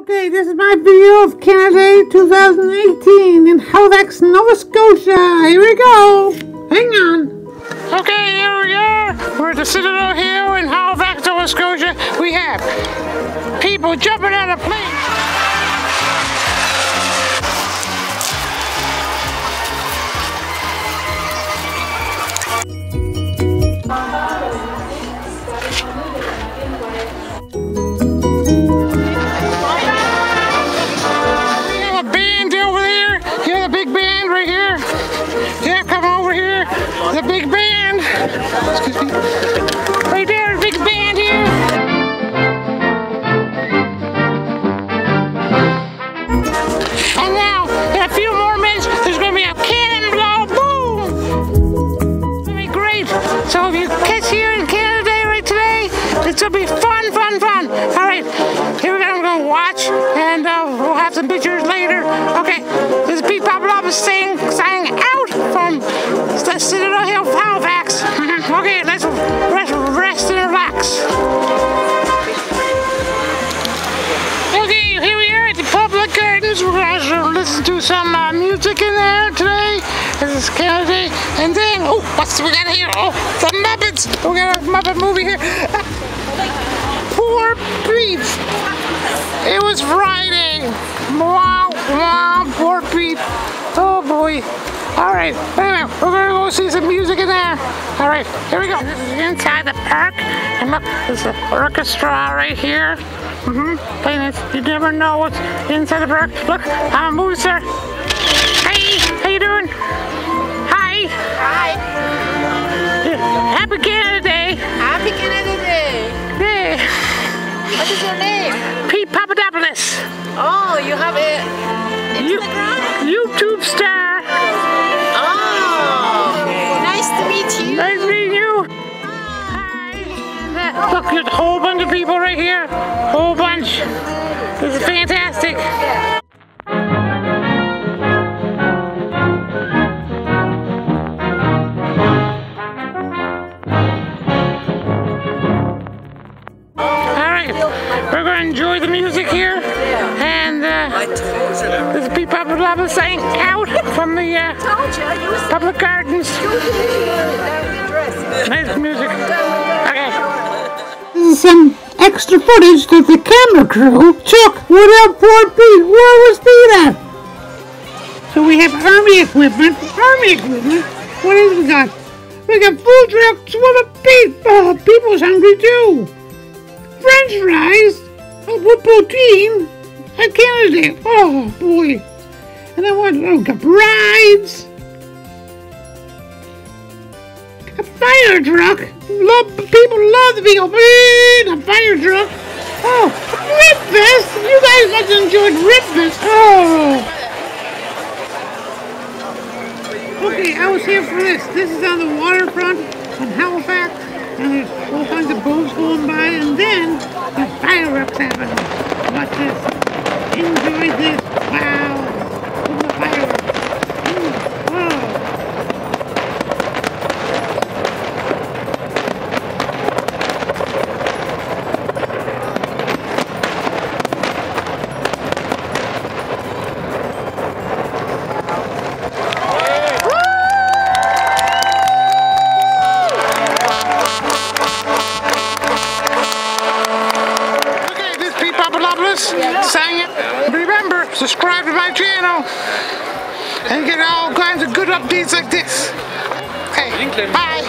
Okay, this is my video of Canada 2018 in Halifax, Nova Scotia. Here we go. Hang on. Okay, here we are. We're at the Citadel here in Halifax, Nova Scotia. We have people jumping out of planes. The big band! Excuse me. Right there, big band here! And now, in a few more minutes, there's going to be a cannon blow boom! It's going to be great! So if you catch here in Canada Day right today, it's going to be fun, fun, fun! Alright, here we go, we're going to watch, and we'll have some pictures later. Okay, this is Pete Papa saying out from the Citadel Hill, Halifax. Okay, let's rest and relax. Okay, here we are at the public gardens. We're going to listen to some music in there today. This is Canada Day. And then, oh, what's we got here? Oh, the Muppets. We got a Muppet movie here. Poor Pete. It was Friday. Wow, wow, poor Pete. Oh boy. Alright, anyway, we're gonna go see some music in there. Alright, here we go. This is inside the park. And look, there's an orchestra right here. Playing this. You never know what's inside the park. Look, I'm a movie star. Hey, how you doing? Hi. Hi. Happy Canada Day. Happy Canada Day. Yeah. What is your name? Pete Papadopoulos. Oh, you have a Instagram? YouTube star. Nice to meet you. Nice meeting you. Hi. Look, there's a whole bunch of people right here. Whole bunch. This is fantastic. Alright, we're going to enjoy the music here. And this is Pete Papa saying out from the public gardens. Nice music. Okay. This is some extra footage that the camera crew took without poor Pete. Where was Pete at? So we have army equipment. What else we got? We got food trucks full of Pete. Oh, Pete was hungry too. French fries with protein. At Canada Day. Oh boy. And then what? Oh, got rides. A fire truck. People love the vehicle. A fire truck. Oh, Ribfest. You guys got to enjoy Ribfest. Oh. Okay, I was here for this. This is on the waterfront in Halifax. And there's all kinds of boats going by. And then the fireworks happen. Watch this. Enjoy this. Wow. Look at the fireworks. Wow. Okay, this is Pete Papadopoulos saying it. Remember, subscribe to my channel and get all kinds of good updates like this. Okay, bye.